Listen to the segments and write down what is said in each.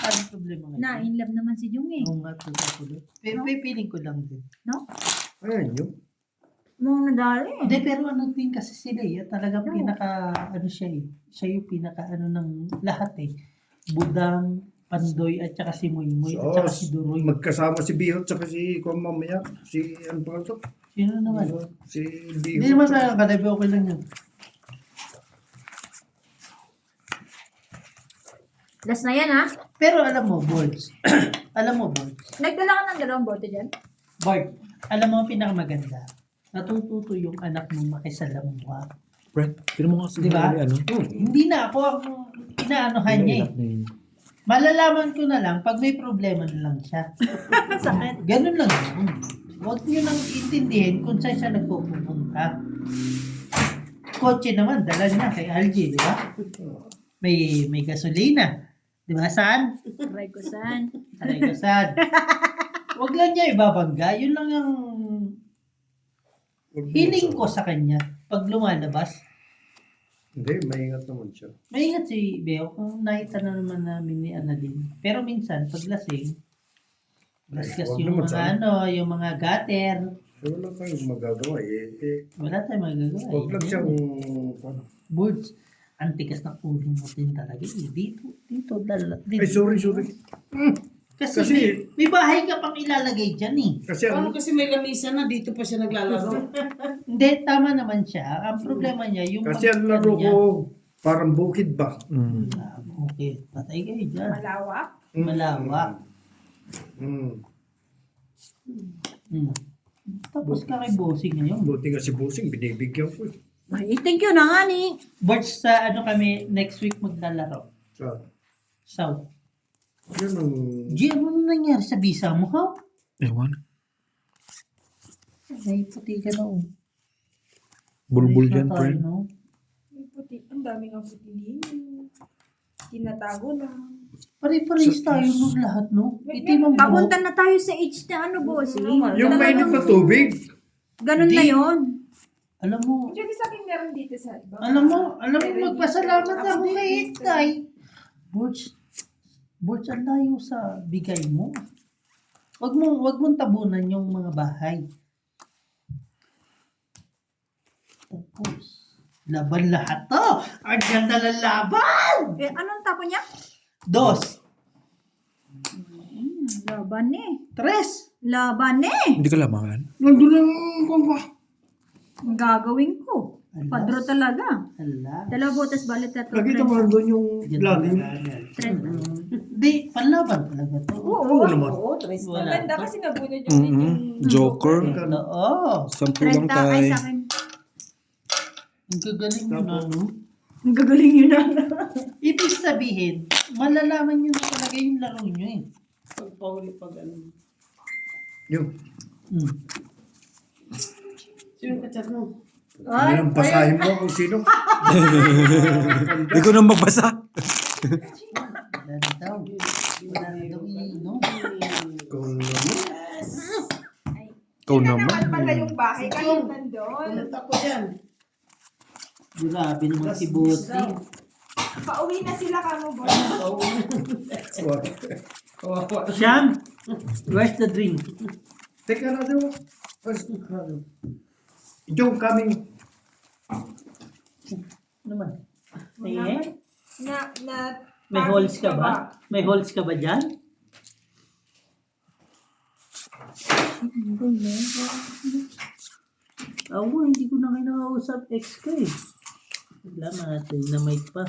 Anong problema ngayon? Na, in love naman si Jung eh. Oo nga, tuloy. Pipiling ko lang din. No? Ayan yun. Mga nadali eh. Hindi, pero ano din kasi sila eh. Talagang Oo. pinaka, ano siya eh. Siya yung pinaka, ano ng lahat eh. Budang, Pandoy, at saka si Moymoy, at saka si Duroy. Magkasama si Bihot at si Kung mamaya. Si ano pa ito? Sino naman? Si Hindi Bihot. naman talaga kalabi, okay lang yun. Last na yan ha. Pero alam mo, Bolts. Alam mo, Bolts. Nagdala ka ng dalawang bote dyan? Bart, alam mo ang pinakamaganda. Natututo yung anak mong makisalamuha. Brett, pero mo kasi Di ba? ano? Hindi na ako ang inaanohan niya eh. Malalaman ko na lang pag may problema na lang siya. Sakit. Ganun lang yun. Huwag niyo nang intindihin kung saan siya nagpupunta. Kotse naman, dala niya kay Algie, di ba? May gasolina. Di ba, saan? Aray ko saan. Aray ko saan? Huwag lang niya ibabangga. Yun lang yung hiling ko sa kanya pag lumalabas. Hindi, maingat naman siya. Maingat si Beo kung nakita na naman namin ni Annalyn. Pero minsan, pag lasing, gasgas Huwag yung naman mga sana. yung mga gutter. Wala tayong magagawa eh. Wala tayong magagawa. Huwag lang siyang... Birds, ang tigas ng ulo mo din talaga. Eh. Dito, dito. Ay, sorry. Kasi may bahay ka pang ilalagay dyan eh. Kasi Paano ano, kasi may lamisa na dito pa siya naglalaro? Hindi, tama naman siya. Ang problema niya, yung... kasi ang laro ko, parang bukid ba? Ah, okay, patay kayo dyan. Malawak. Malawak. Mm. Hmm. Tapos ka kay bossing ngayon. Buti nga si Busing, binibigyan ko eh. Ay, thank you na nga ni. Birds, sa ano kami, next week maglalaro. Sa, South. yun ang... G, ano na nangyari sa visa mo, ha? Ewan. Ay, puti ka na, oh. Bulbul Ayos yan, na tayo, friend. no? Ang daming ang puti din. Tinatago lang. Pare-pares tayo nung lahat, no? Itim ang buhok. Papunta na tayo sa age na ano, boss. Yung mainit na tubig. Ganun na Di. yon. Alam mo, Actually, sa akin meron dito sa iba. alam mo, magpasalamat ako kay Itay. Borge, ang layo sa bigay mo. Wag mong tabunan yung mga bahay. Tapos, laban lahat to. Ang ganda ng laban! Eh, anong tapo niya? 2, Laban eh. 3. Laban eh. Hindi ka lamangan. Nandun ang kung ba? Ang gagawin ko. Alas. Padro talaga. Hala. Dalawa botas balit na to. Nakita mo nandun yung lading. Trend. Di, panlaban talaga to. Oo naman. Oo, tres na. Wala. Maganda kasi nabunod yung Joker. Oo. 10 Trend lang ta ay tayo. sa akin. Ang gagaling mo na, no? Ang gagaling yun na. Ibig sabihin, malalaman nyo na talaga yung laro nyo eh. Pagpahuli pag ano. Yung, Hmm. Sino ka chat mo? Ay, yung basahin mo kung sino. Ikaw nang magbasa. Wala na daw. Wala na daw iinom. Kung ano. Ikaw naman naman. pala yung bahay kahit nandun. Pumunta ko dyan. Grabe naman si Bosi. Pauwi na sila kamo, boss. Kawawa. Siyam, where's the drink? Teka na daw. Yung coming. Ano ba? Wala Eh, na may holes ka ba? May holes ka ba dyan? Awa, hindi ko na kinakausap ex ko eh. Salamat, na mic pa.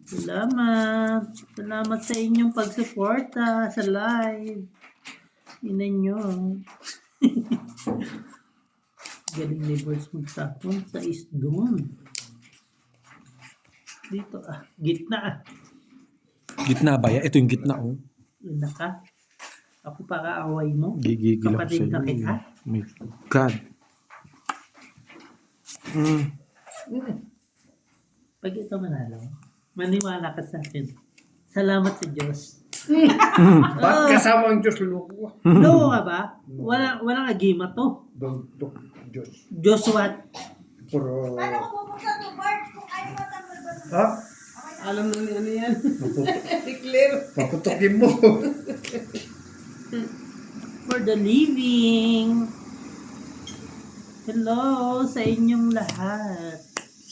Salamat. Salamat sa inyong pagsuporta sa live. Ina nyo. Galing ni Birds magtapon sa isdon. Dito gitna Gitna ba yan? Ito yung gitna, oh. Ina ka. Ako pa kaaway mo. Gigigil ako Kapatid na sa'yo. kita. My God. Pag ito manalo, maniwala ka sa akin. Salamat sa Diyos. Ba't kasama ang Diyos luluko? No ka ba? Walang agima to. Dog, Diyos. Diyos what? Puro... Paano ko pupunta to Bart kung ayaw matanggal ba? Ha? Okay Alam na ni ano yan. Declare. Paputokin mo. For the living. Hello sa inyong lahat.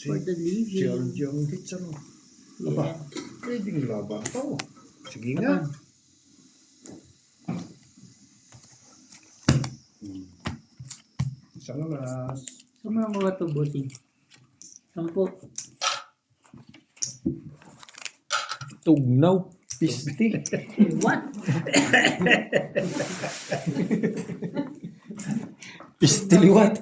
For the Si living. Arjo ang hits ano. Aba, Yeah. pwedeng laban to. Sige nga. Isang alas. Sa mga ito, bossing. 10. Tugnaw. Pisti. What? Pistiliwat.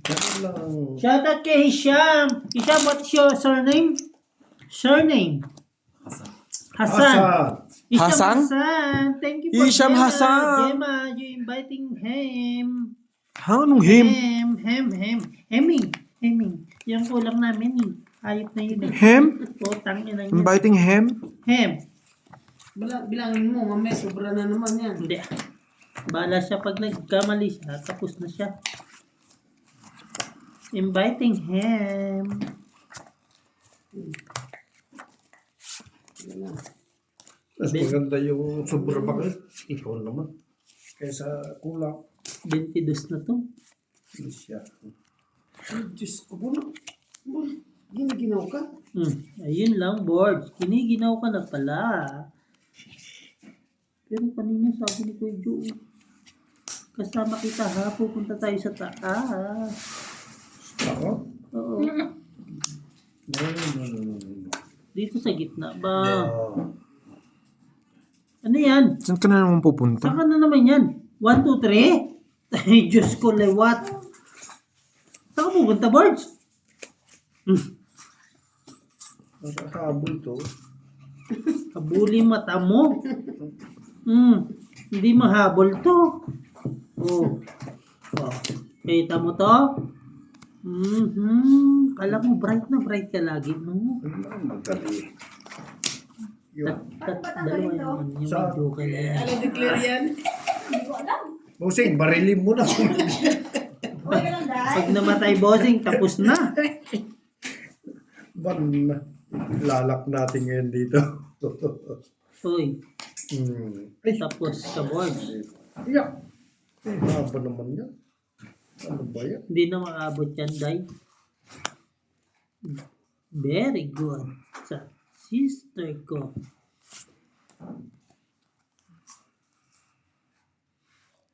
Kaya lang. Shout out kay Hisham. Hisham, what's your surname? Surname? Hassan. Hisham Hassan? Hassan. Thank you for Hisham Gemma. Hassan. Gemma, you inviting him. Ha? Anong him? Hemming. Yung kulang namin eh. Ayot na yun eh. Hem? O, tangin na yun. Inviting him? Hem. Bilangin mo, mamaya sobra na naman yan. Hindi. Bahala siya pag nagkamali siya. Tapos na siya. Inviting him. Yan na. Mas maganda yung sobra bakit. Ikaw naman. Kaysa kulang. 22 na to. Siya. Ay, Diyos ko po na. Giniginaw ka? Ayun lang, board. Kiniginaw ka na pala. Pero kanina sabi ni Kuya Joe, kasama kita ha, pupunta tayo sa taas. Ako? Oo. No. Dito sa gitna ba? No. Ano yan? Saan ka na naman pupunta? Saan ka na naman yan? 1, 2, 3? Ay, Diyos ko, lewat. Saan ka pupunta, boards? Nakakahabol to. Kabuli mata mo. Hindi mahabol to. Oh. Kita mo to? Kala mo bright na bright ka lagi, no? Madali. Yun. Dalawa naman yung Sa- medyo kaya. Ano declare yan? Hindi ko alam. Bossing, barilin mo na. Okay lang, Day. Pag namatay bossing, tapos na. Ban, lalak natin ngayon dito. Uy, Ay, tapos ka boards. yeah. Haba naman yan. Ano ba yan? Hindi na maabot yan, Day. Very good. Sa sister ko.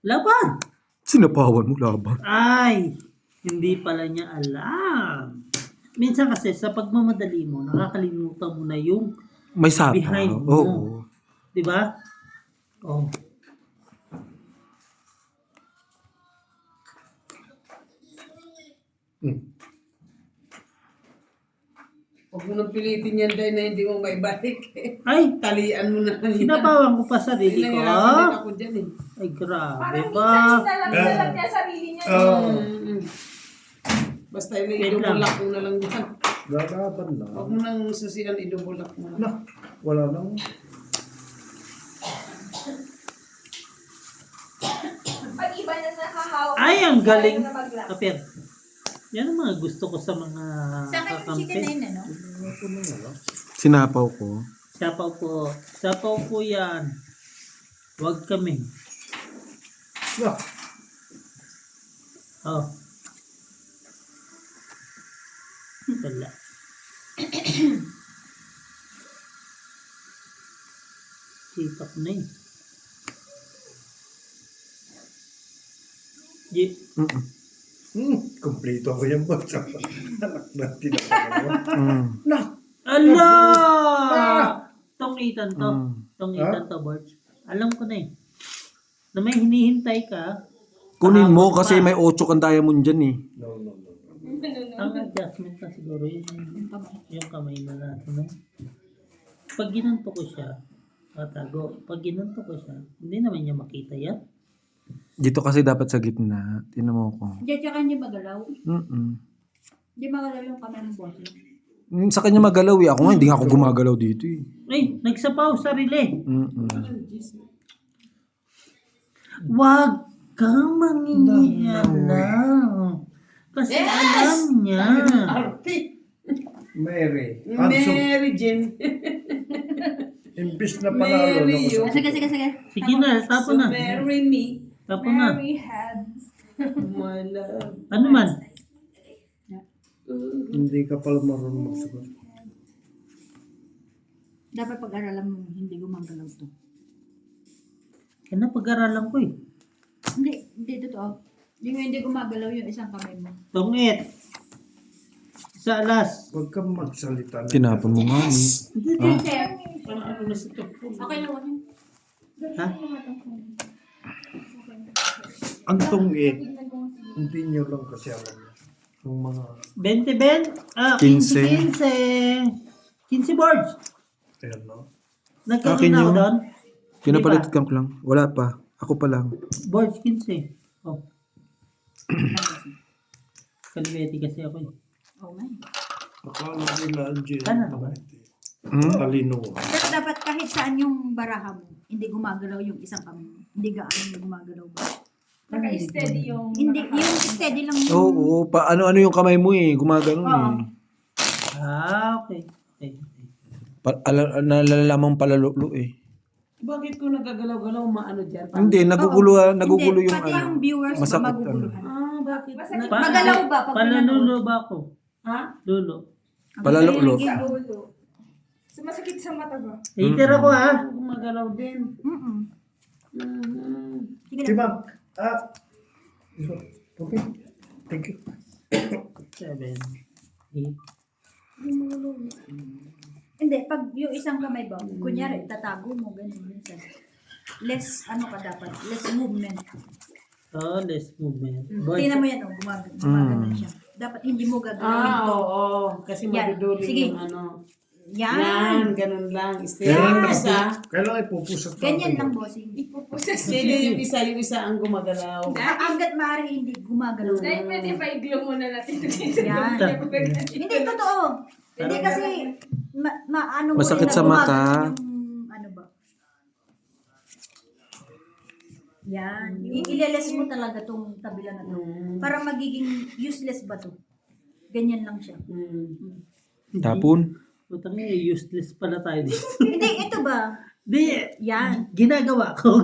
Laban! Sinapawan mo laban. Ay, hindi pala niya alam. Minsan kasi sa pagmamadali mo, nakakalimutan mo na yung, May sapaw. Behind mo. Oo. di ba? Oh. Huwag mo nang pilitin yan dahil na hindi mo maibalik. Ay, Talian mo na lang yan. sinabawan ko pa sarili ko. Nahihirapan din ako dyan eh. Ay, grabe Parang ba? minsan sinalam niya sarili niya. Mm-mm. Basta Wait lang. i-double-lock mo na lang dyan. Lalaban na. Huwag mo nang sasiyan, i-double-lock mo na. Na, wala nang. Pag iba na nakahawak. Ay, ang galing. na mag-lock. Kapir. Yan ang mga gusto ko sa mga Sa akin yung chicken na kakampi. yun, ano? Sinapaw ko. Sapaw po. Sapaw po yan. Huwag kami. Na, Oh. Wala. Sipak na eh. kompleto ako yung bata. Anak natin ako. Na, Ala! Ah! Tongitan to. Mm. Tongitan to, Borge. Alam ko na eh. Na may hinihintay ka. Kunin mo Pahabol kasi pa. may 8 kang diamond dyan eh. no. Ang adjustment na siguro yun. Yung kamay na natin. No? Pag ginanto ko siya, tatago. Pag ginanto ko siya, hindi naman niya makita yan. Dito kasi dapat sa gitna. Tinan mo ko. Diyan tsaka hindi magalaw. Mm-mm. Hindi magalaw yung kamay ng boss. Sa kanya magalaw eh. Ako nga, hindi nga ako gumagalaw dito eh. Ay, nagsapaw sarili. Mm-mm. Wag kang mangingialam. Kasi alam niya. Arte. Mary. Handsome. Mary Jane. Imbis na panalo. Mary naku, yun. Sige, sige, sige. Sige na, tapo So na. marry me, Tapo na. Mary hands. my love. Ano man? Hindi ka pala marunong magsagot. Dapat pag-aralan mo, hindi gumagalaw to. Yan na pag-aralan ko eh. Hindi totoo. Hindi gumagalaw yung isang kamay mo. Tungit. Sa alas. Huwag kang magsalita. na- Tinapon mo nga eh. Okay lang, okay. Ha? Ang tungit, hindi nyo lang kasi alam. Ang mga, 20 ben? 15 boards. ayan no? Nagkaroon Akin na ako yun. doon. Pinapalit ko lang. Wala pa. Ako pa lang. Boards 15. Oh. Kaliwete kasi ako eh. Oh, man. Akala nila Angie. Sana ba? Talino. Pero dapat kahit saan yung baraha mo, hindi gumagalaw yung isang kamay mo. Hindi gaano gumagalaw ba? Naka-steady yung... Hindi, yung steady lang yung... Oo. Ano yung kamay mo eh. Gumagano eh. Okay. Okay. Nalalaman palalulo eh. Bakit ko nagagalaw-galaw maano dyan? Hindi, nagugulo Hindi, yung pati ano. yung viewers Masakit, maguguluhan. Bakit? Masakit. Magalaw ba? Pag Palalulo ba ako? Ha? Lulo. Palalulo. Sa ulo. So, masakit sa mata ba? Hater ako ah. Gumagalaw din. Sige Si lang. ma'am. Okay. Thank you. 7, 8. Hindi, pag yung isang kamay ba, kunyari, tatago mo, ganun minsan. Less, ano ka dapat, less movement. Oh, less movement. Boards. Tingnan mo yan, oh, gumagano siya. Dapat hindi mo gagalawin to. Oo. Kasi Yan. maduduli Sige. yung ano. Yan. Yan, ganun lang. Steady Kailangan yung na isa. Kailangan ipupusat ka. Ganyan lang, bossing. Ipupusas Steady yung isa ang gumagalaw. Hanggat maaari hindi gumagalaw. Dahil pwede pa i-glue muna natin dito. Yan. Hindi, totoo. Hindi kasi, ano mo Masakit rin na sa mata. gumagano yung, ano ba? Yan. Ileles mo talaga tong tabila na to. Para magiging useless ba to? Ganyan lang siya. Tapon. Putang ina, useless pala tayo dito. Hindi, ito ba? Di, Yan. ginagawa ko.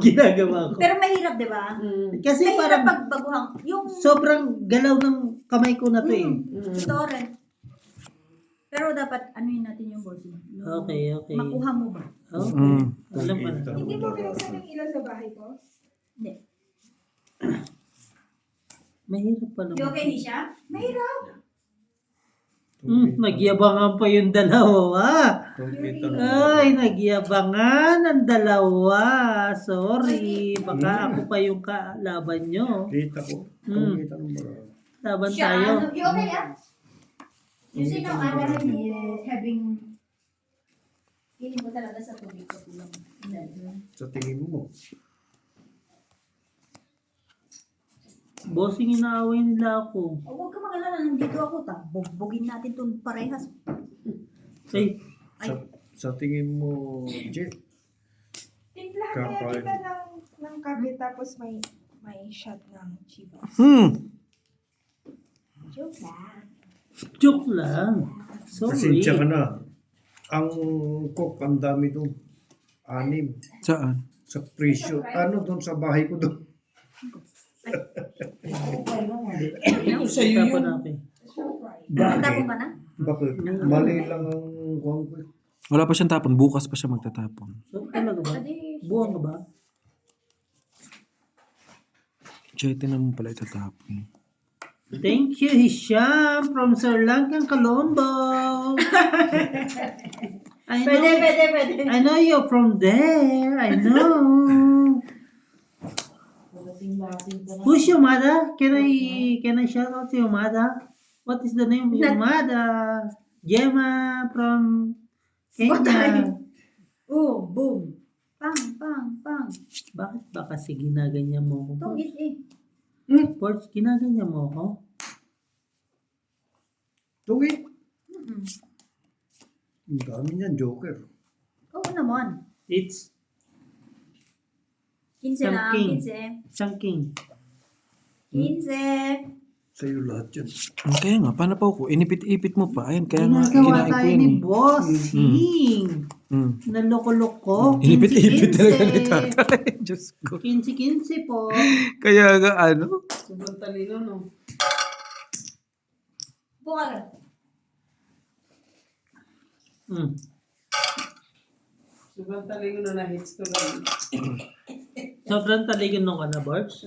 Pero mahirap, di ba? Kasi Mahirap parang pagbaguhan. Yung sobrang galaw ng kamay ko na to eh. totoo rin. Pero dapat anuin natin yung body. Okay. Makuha mo ba? Okay. Alam pa na. Hindi mo pinagsan yung ilaw sa bahay ko? Hindi. Mahirap pala. You okay, Nisha? Mahirap. Nagyabangan pa yung dalawa. Ay, nagyabangan ang dalawa. Sorry. Baka ako pa yung kalaban nyo. Kita ko. Hmm. Kita mo. Laban Siya, tayo. you okay, ah? You see now, Adam is having... Feeling ko talaga sa tubig ko lang. Sa tingin mo. Bossing, inaaway nila ako. Oh, huwag ka mag-alala, nandito ako. Bugbugin natin itong parehas. Ay, Sa tingin mo, Jet, Timplahan kaya Kakain. kita ng kape tapos may shot ng chivas. Joke lang. joke lang. Sorry. pasensya ka na. Ang cook, ang dami doon. 6. Saan? Sa presyo. Ano doon sa bahay ko doon? Ito sa'yo Tapon yun. natin. Tapon ka na? Bakit? Mali lang ang kuwan ko. Wala pa siyang tapon. Bukas pa siya magtatapon. So, talaga ba? Buwang ka ba? Chete naman pala itatapon. Thank you, Hisham from Sri Lankan, Colombo. Pwede. I know you're from there. I know. Who's your mother? Can I shout out to your mother? What is the name of your mother? Gemma from Kenya. Oh, boom. Pang. Bakit ba kasi ginaganyan mo ako? Itong it. Porch, ginaganyan mo ako? Tuwid. Ang dami niyan, Joker. Oo naman. It's 15 lang, Something. 15. chunking. 15. Sa'yo lahat yan. Kaya nga, paano pa ako? Inipit-ipit mo pa. Ayun, kaya nga, Ginagawa kinain ko tayo yan ni eh. Bossing. Mm. Naloko-loko. Inipit-ipit talaga ni 15-15. tatay. Diyos ko. 15-15 po. Kaya nga, ano? Sobrang talino, no? Buka. Mm. Sobrang talino na na-hits to lang. Sobrang taligin nung ka na, Barbs.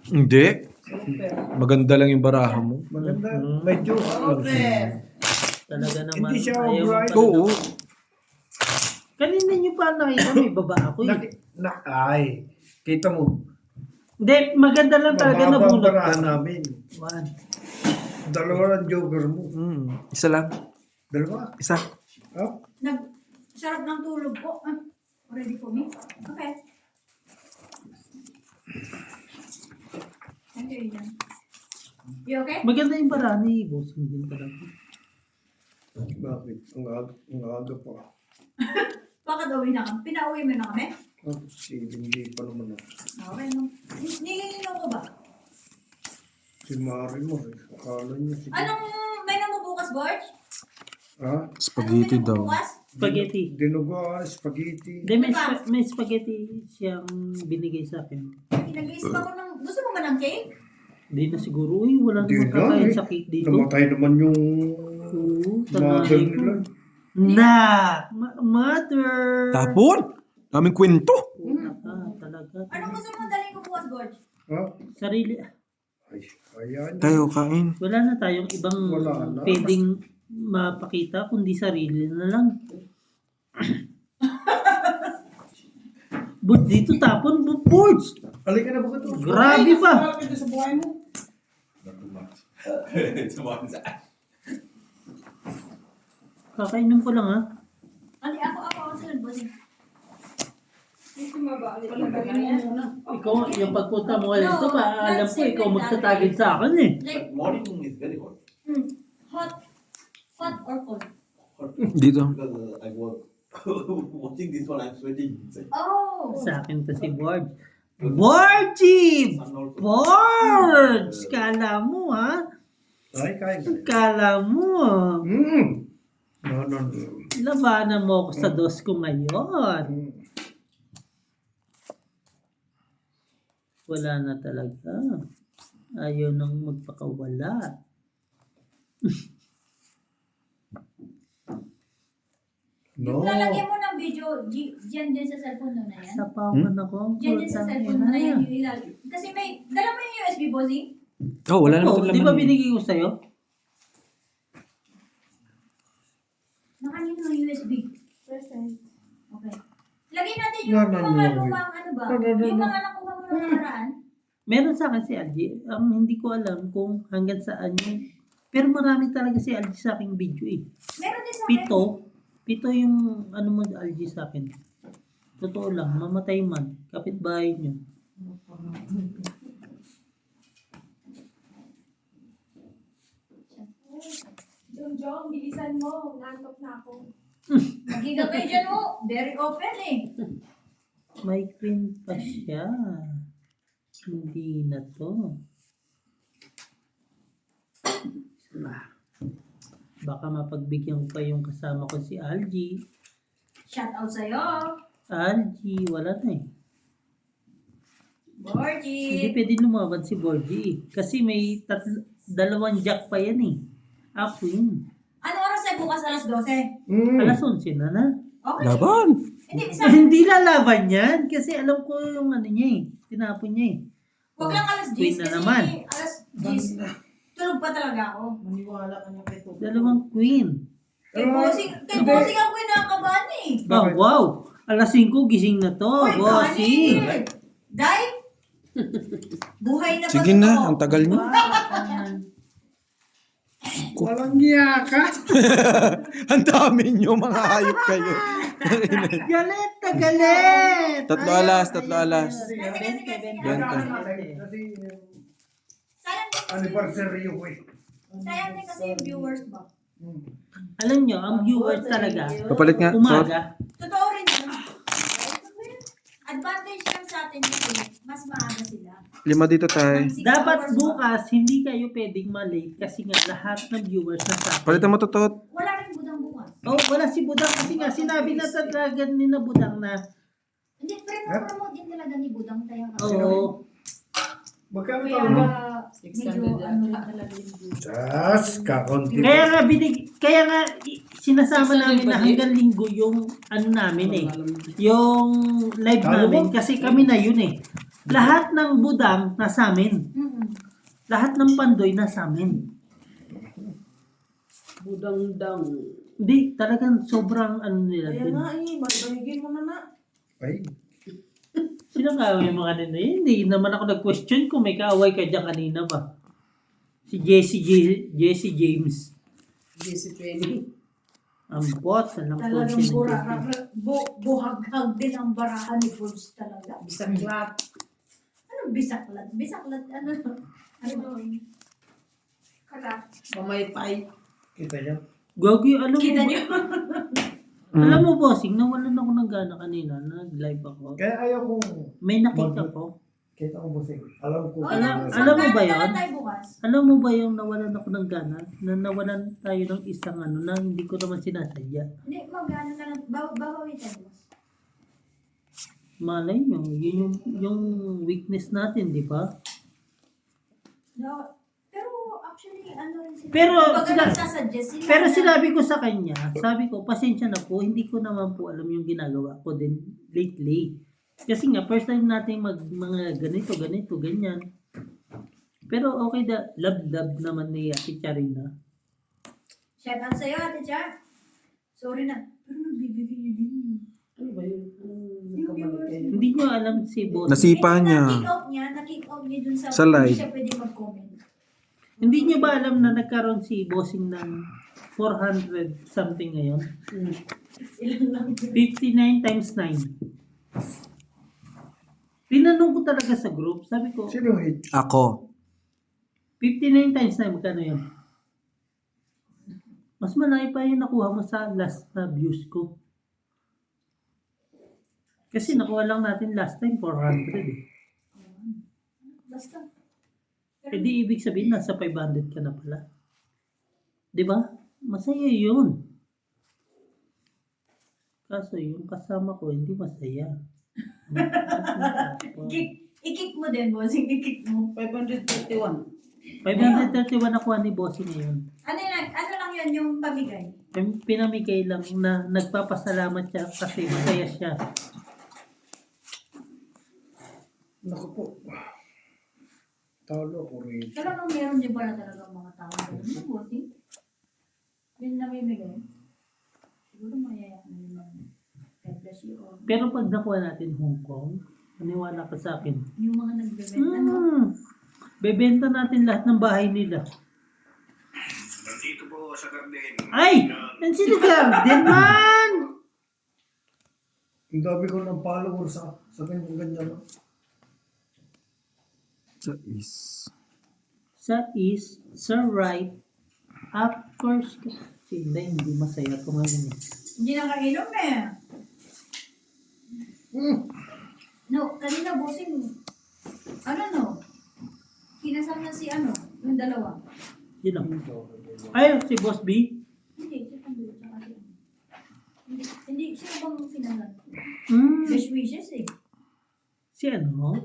Hindi. Super. Maganda lang yung baraha mo. Maganda. Medyo ano siya. Talaga naman. Hindi siya ayaw mo alright. pala- Oo. Kanina nyo pa nakita, may baba ako eh. Ay, kita mo. Hindi, maganda lang talaga Mababa ang nabunot barahan ko. namin. One. Dalawa ang joker mo. Isa lang. Dalawa. Isa. Oh, Sarap ng tulog ko. Ready for me? Okay. Thank you, Ian. You okay? Maganda yung baraha ni Bossing din talaga. bakit? Ang aga pa. Bakit uwi na kami? Pinauwi mo na kami? Oh, hindi pa naman ako. Okay, no. Nililino ko ba? Si Mari mo, akala niya sige. Anong menu mo bukas, George? Ha? Spaghetti Anong menu mo daw. bukas? Spaghetti. Dinuga, spaghetti. Hindi, may spaghetti siyang binigay sa akin. Nag-iisip ako ng... Gusto mo ba ng cake? Hindi na siguro. Uy, wala Hindi namang na kakain eh. sa cake dito. Namatay naman yung Oo, mother tanay ko. nila. Na! Mother! Tapon! Daming kwento. Talaga. Anong gusto mo dalhin ko bukas, George? Ha? Sarili. Ay, ayan. Tayo, kain. Wala na tayong ibang Wala na. pwedeng mapakita kundi sarili na lang. But dito tapon, boards. Halika na ba ito? Grabe pa. Sarap ito sa buhay mo. Kakainom ko lang ha. Ali, ako sunod, bossing. Hindi mabalik. Palagayin mo muna. Ikaw, yung pagpunta mo ulit ito, No, alam ko that's ikaw it, magtatagid sa akin eh. Like, Morning is very hot hot or cold? Dito. because I was watching this one. I'm sweating inside. Oh! Sa akin to si Board. Borgie! Sun also. Boards! Kala mo ha? Ay, kain ka. Kala mo. No. Labanan mo ako sa dos ko ngayon. Wala na talaga. Ayaw nang magpakawala. No. Lalagyan mo ng video dyan sa cellphone mo na yan. Sapawan ako. Dyan sa cellphone mo na yan yung ilalagay. Kasi dala mo yung USB, bossing? Oh, wala naman Oh, itong di ba laman. binigay ko sa'yo? Nakanino yung USB? Present. Okay. Lagyan natin No, yung no, mga no. lumang ano ba? No. Yung mga nakuha mo ng nakaraan. Meron sa akin si Algie. Hindi ko alam kung hanggang saan yun. Pero marami talaga si Algie sa aking video eh. Meron din sa akin. Pito yung ano mo Algie sa akin. Totoo lang, mamatay man. Kapitbahay niyo. Jong, bilisan mo. Nantok na ako. Magiga kayo dyan mo. Very open eh. May queen pa siya. Hindi na to. Baka mapagbigyan ko pa yung kasama ko si Algie. Shout out sa'yo. Algie, wala na eh. Hindi Borgie. pwede lumaban si Borgie. Kasi may dalawang jack pa yan eh. Queen. Ano oras ay bukas alas 12? Alas 11 na na. Okay. Laban! Hindi, isa. Hindi lalaban yan. Kasi alam ko yung ano niya eh. Tinapon niya eh. Huwag lang alas 10 Queen na kasi naman. alas 10. Tulog pa talaga ako. Maniwala ka niya kay Toto. Dalawang queen. Kay bossing ako yung nakakabahan eh. Oh, wow. Alas 5 gising na to. Uy, Bossy. kanin. Dahil, buhay na ba Sige to? na, ang tagal niyo. Walang niya ka. Ang dami niyo, mga hayop kayo. Galit na galit. Tatlo alas, tatlo alas. Sige. Benta. Sayang din kasi, Anniversary ko eh. sayang din kasi yung viewers ba? Alam nyo, ang viewers talaga, Papalit nga. umaga, Totoo rin yun. Advantage lang sa atin kasi mas maaga sila. 5 dito tayo. Dapat bukas, hindi kayo pwedeng malate kasi nga lahat ng viewers na sa akin. Palitan mo tutot. Wala rin budang bukas. Oh, wala si Budang kasi nga sinabi na sa dragon ni na Budang na Hindi, pero promote din talaga ni Budang tayo. oo. Magkano Kaya talo mo? medyo ano lang talaga yung budang. Jas, kakonti. Kaya nga sinasama namin na hanggang linggo yung ano namin eh. Yung live Talo namin mo? kasi kami na yun eh. Lahat ng Budang nasa amin. Lahat ng Pandoy nasa amin. Budang-dang. Hindi, talagang sobrang ano nila Kaya din. nga eh, magbayigin mo na. Ay, Sino kaaway yung mga nila? Hindi naman ako nag-question kung may kaaway ka dyan kanina ba. Si Jesse James. Hindi si Penny. Ang bot. Alam ko Talagang sino buhaghag din ang barahan ni Bulls talaga. Bisaklat. Ano bisaklat? Bisaklat, ano? Ano ba? Kala. Pamaypay. kita niya. Gogi, alam mo Kita ba? niyo? Alam mo, bossing, nawalan ako ng gana kanina. Nag-live ako. Kaya ayaw kong May nakita ko. kita ko busing. Alam ko. Alam mo ba yun? Tayo bukas. Alam mo ba yung nawalan ako ng gana? Na nawalan tayo ng isang ano na hindi ko naman sinasadya. Hindi, mag-ano na lang. Babawi tayo bukas. Malay nyo, yun yung weakness natin, di ba? No, pero actually, ano rin sila. Pero Pag nagsasuggest sila. Pero sinabi ko sa kanya, sabi ko, pasensya na po, hindi ko naman po alam yung ginagawa ko din lately. Kasi nga, first time natin mga ganito, ganyan. Pero okay love naman ni Ate Charina. Shout out sa'yo, Ate Cha. Sorry na. Pero nagbibigay niyo din. Ano ba yun? Yung Nagkamali kayo. Hindi nyo alam si Boss. Nasipa niya. Na-kick out niya dun sa Sa live. Hindi siya pwede mag-comment. Hindi nyo ba alam na nagkaroon si Bossing ng 400 something ngayon? Ilan lang. 59 times 9. Tinanong ko talaga sa group, sabi ko, Sino hit? Ako. 59 times 9, magkano yan? Mas malaki pa yung nakuha mo sa last na views ko. Kasi nakuha lang natin last time 400 eh. Basta. E di ibig sabihin nasa 500 ka na pala. 'Di ba? Masaya 'yun. Kaso yung kasama ko hindi masaya. I-kick mo din, bossing. I-kick mo. 531. 531 nakuha ni Bossy ngayon. Ano lang yun, yung pamigay? Pinamigay lang na nagpapasalamat siya kasi masaya siya. Naku po. Talo ko rin. Talagang meron din pala talaga mga tao. Ano, bossing? Yung namimigay. Siguro mayayaan na yun lang. God bless you all. Pero pag nakuha natin Hong Kong, maniwala ka sa akin. Yung mga nagbebenta, no? Bebenta natin lahat ng bahay nila. Ay! Yan sila Garden man! Ang dami ko ng followers sabihin ko ganyan. Sa is. Sa east, sa right, of course. Si Inday, hindi masaya ito ngayon eh. Hindi nakainom eh. No, kanina bossing, ano no? Kinasama si ano, yung dalawa. Yun lang. Ay, si Boss B. Hindi, si Panduro, tsaka si ano. Hindi, sino bang finalan? Mm, Best wishes eh. si ano?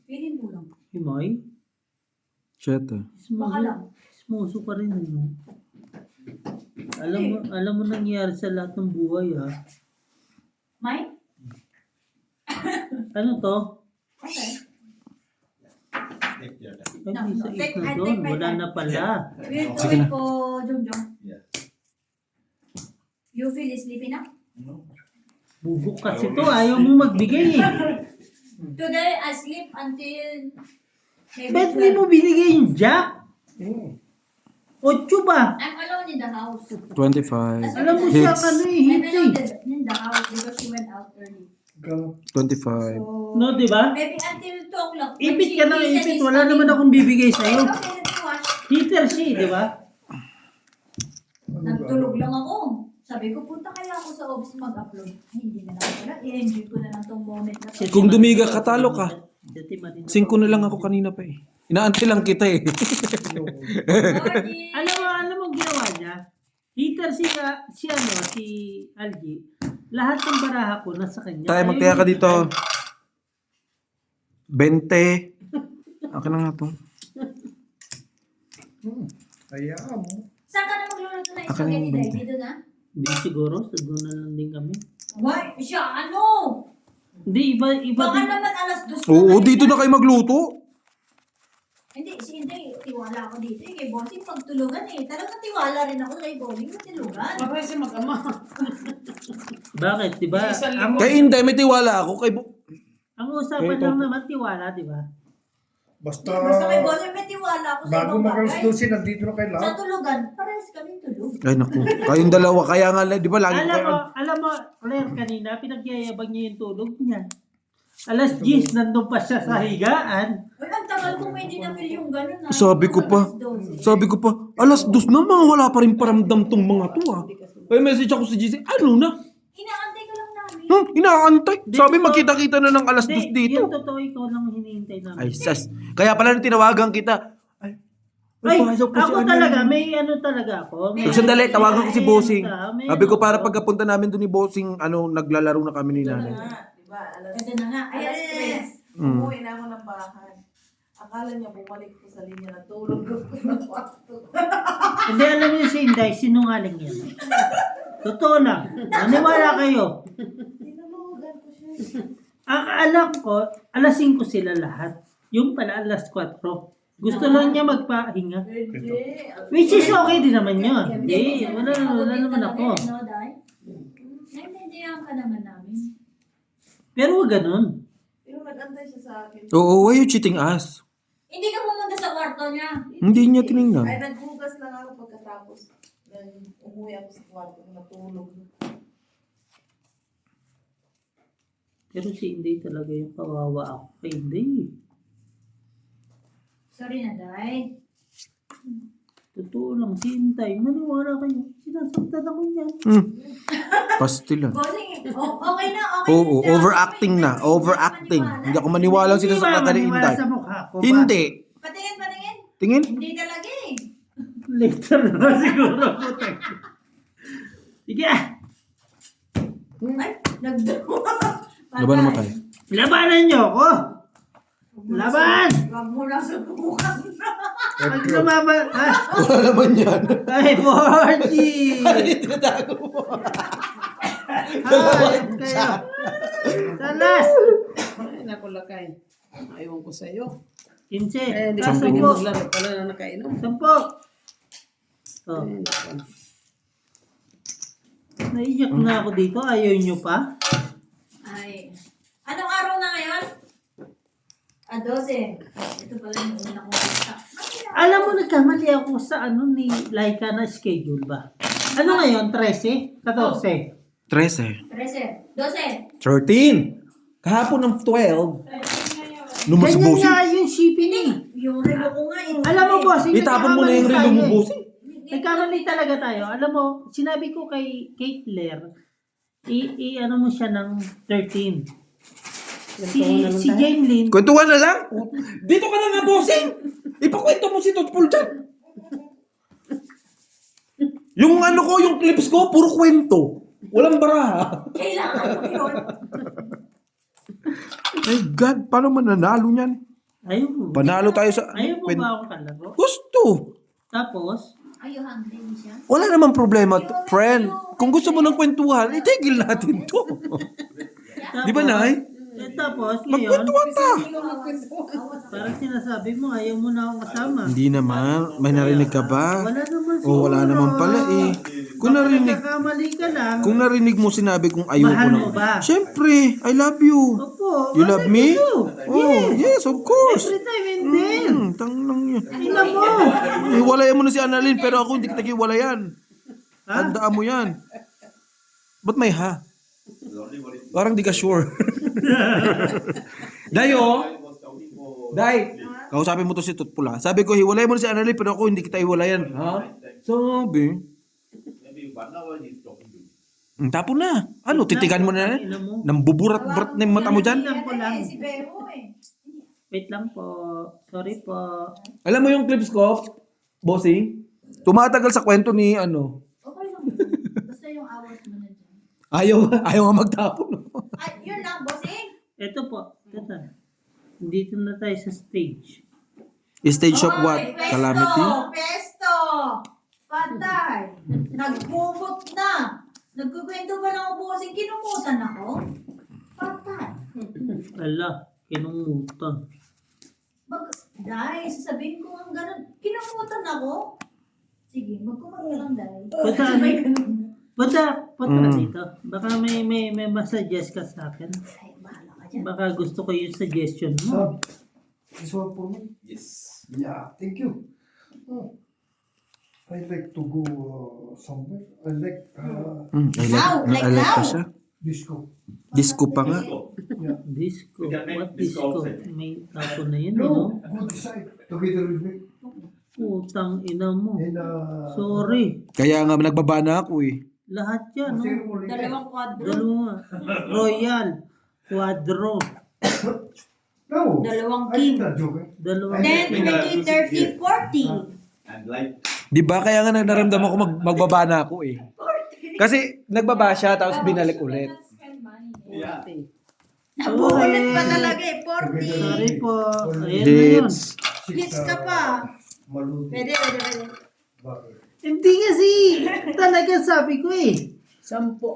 Feeling ko lang. Himoy? Shit eh. Baka lang. Smuso ka rin ano. Alam mo nangyayari sa lahat ng buhay ha. Mike? Ano to? Okay. Ay, No, di no. sa Take- east na I doon. take my Wala time. na pala. Wait, Sige wait na. po, Jongjong. Yeah. You feel sleepy na? Bubuk kasi to. Ayaw mo magbigay eh. Today, I sleep until maybe Ba't di mo binigay yung jack? 8 ba? I'm alone in the house. 25. Alam mo siya Hits. ano eh, I'm hits alone eh. in the house because she went out early. 25. So, No, di ba? maybe until 2 o'clock. When Ipit she ka ng reaches ipit. is Wala coming. naman akong bibigay sa'yo. Okay, let me watch. Heater siya eh, di ba? Nagtulog lang ako. Sabi ko, punta kaya ako sa office mag-upload. Ay, hindi na lang pala. I-enjoy ko na lang tong moment na to. Kung dumiga ka, talo ka. Dati marin. 5 na lang ako kanina pa eh. Inaantay lang kita eh. Morning! Alam mo ginawa niya? Hitter si Algie. Lahat ng baraha ko nasa kanya. Tayo, magtaya ka dito. 20. Akin na nga to. Kaya mo. Saan ka na magluluto ng Akin na yung spaghetti, 20. Dai? Dito na? Hindi siguro. Sa doon na lang din kami. Why? Siya, ano? Hindi, iba Baka din. naman alas 2 Oo, dito na kayo magluto. Hindi, si Inday, tiwala ako dito eh. Kay Bossing pagtulungan eh. Talagang tiwala rin ako kay Bossing magtulungan. Parang si mag-ama. Bakit, di ba? Isang Ang, Kay Inday, may tiwala ako. ang usapan Ito. lang naman tiwala, di ba? Basta, Basta kay Bossing may tiwala ako sa bago ibang mag-alas bagay. 12, nandito na kayo Sa lahat. tulugan, parehas kami tulog. Ay naku, kayong dalawa. Kaya nga, di ba lagi ko Alam mo, Claire, kanina, pinagyayabang niya yung tulog niya. Alas 10, nandun pa siya sa higaan. Uy, ang tagal ko may dinapil yung gano'n. Sabi ko pa. Alas 2 na, mga wala pa rin paramdam tong mga to ah. May message ako sa GC, ano na? Inaantay ko lang namin. Inaantay. Sabi Dito. magkita-kita na ng alas 2 Hindi, dito. yung totoo ikaw lang hinihintay namin. Ay, sas. Kaya pala nung tinawagan kita. Ay, pasok pa si ako ano. talaga, may ano talaga ako. May, Sandali, tawagan ko si Bossing. may Sabi ko ano para ako. pagkapunta namin doon ni Bossing, naglalaro na kami ni nanay. Diba, Ito na nga. alas Alas 3. 3. Mm. Umuwi na ako ng bahay. Akala niya bumalik ko sa linya na tulog ko sa kwarto. Hindi, alam niyo si Inday, sinungaling yan. Totoo lang. Maniwala kayo. Tinulugan ko siya. Ang alam ko, alas 5 sila lahat. Yung pala alas 4. Gusto lang niya magpahinga. Hindi. Which is okay din naman yun. Hindi, wala naman ako. No, Dai? Naintindihan ka naman namin. Pero wag ganun. Pero nag-antay siya sa akin. Oo, why you cheating us? Hindi ka pumunta sa kwarto niya. Hindi niya tinignan. Ay, naghugas lang ako pagkatapos. Then, umuwi ako sa kwarto. Natulog. Pero si Inday talaga yung kawawa ako kay Inday. Sorry na, Dai. Totoo lang, si Inday. Maniwala kayo. Sinasaktan ako niyan. Pastilan. Bossing, okay na, okay. Oo, overacting na. Overacting. Hindi ako maniwala Hindi sinasaktan ka ni maniwala Inday. sa mukha ko ba? Hindi. Patingin, patingin. Tingin? Hindi talaga eh. Later naman siguro po. Sige ah. Ay, nagdawa. Laban naman tayo. Labanan niyo ako. Laban! Wag mo lang sa bukas. Pag lumaban, Wala naman yan. ay, 40! Tinatago mo. Hayop kayo. Salas! Ay, naku lakay. Ayaw ko sa'yo. 15. Eh, hindi Ah, ko pwede 10. maglaro pala na nakainom. 10. Oh, Ay, naku. naiyak na ako dito. Ayaw niyo pa? Ay. Anong araw na ngayon? 12. Ito pala yung una kong kita. Alam mo, nagkamali ako sa ni Laika na schedule ba? Ano ngayon? 13? 14? 13. 13. 12. 13. Kahapon ng 12. Ganyan Lumasubusin. nga yung shipping eh. Yung relo ko nga eh. Alam mo, boss, Itapon mo na yung relo mo, bossing. Nagkamali talaga tayo. Alam mo, sinabi ko kay Kate Claire, ano mo siya ng 13. Si Jamelyn, Kwentuhan na lang. Dito ka na nga, bossing. Ipakwento mo si Totpol dyan. Yung yung clips ko, puro kwento. Walang baraha. Kailangan mo yun. Ay God, paano mananalo niyan? ayaw mo. Panalo tayo sa... Ayaw mo ba akong kalaro? Gusto. Tapos, Are you hungry, siya? Wala namang problema, friend. Kung gusto mo ng kwentuhan, itigil natin to. Di ba, Nay? Tapos, ngayon, Magkwentuhan ta. parang sinasabi mo, ayaw mo na akong kasama. Hindi naman. May narinig ka ba? Wala naman O wala siguro. naman pala eh. Kung narinig, Nagkakamali ka lang. kung narinig mo sinabi kong ayoko Mahal na. mo ba? Siyempre, I love you. Opo. You love me? Yes. Oh, yes, of course. Every time and then. Tang lang yan. Tingnan mo. Hiwalayan mo na si Annalyn, pero ako hindi kita hiwalayan. Ha? Tandaan mo yan. Ba't may ha? The only one is Parang di ka sure. Dayo, I was scouting for Day, kausapin mo to si Tutpula. Sabi ko, hiwalay mo na si Annalyn, pero ako hindi kita hiwalayan. Ha? Sabi. maybe 1 hour he's talking to you. Tapon na. Ano, titigan mo na yan? Ina mo. Nambuburat-burat na yung mata mo dyan? Tingnan ko lang. Si Bebo eh. Wait lang po. Sorry po. Alam mo yung clips ko, bossing? Tumatagal sa kwento ni ano. Okay lang. Basta yung hours mo na dyan. Ayaw nga magtapon. Ay, yun lang, bossing. Ito po. Ito. Dito na tayo sa stage. Stage of what? Oy, pesto, Calamity? Pesto! Patay! Nagbubot na! Nagkukwento ba ng bossing? Kinumutan ako? Patay! Ala, kinumutan. Dahil, sasabihin ko ang ganun. Kinumutan ako? Sige, magkumag ka lang dahil. Punta, Sabay ganun. punta Mm. dito. Baka may masuggest ka sa akin. Ay, bahala ka dyan. Baka gusto ko yung suggestion mo. This one for me? Yes. Yeah, thank you. Oh. I like to go somewhere. I like Now, like I like now? pa siya. disco. Disco pa nga. Yeah. Disco. We can make What disco disco? outside. May tapo na yun, no? Go decide together with me. Putang ina mo. And Sorry. Kaya nga nagbabana ako eh. Lahat yan, no? Dalawang kwadro. Dalawa. Royal. Quadro. No. Dalawang I king. did not joke. Dalawa. 10, 20, 30, 40. And like, Di ba? Kaya nga naramdaman ko magbabana ako eh. Kasi nagbaba siya tapos binalik ulit. yeah. Nabuulit pa talaga eh, 40. Sorry po. Ayan na yun. Jits. Hits ka pa. Maluti. Pwede. Bakit? Hindi kasi. Talaga sabi ko eh. 10. Sampo.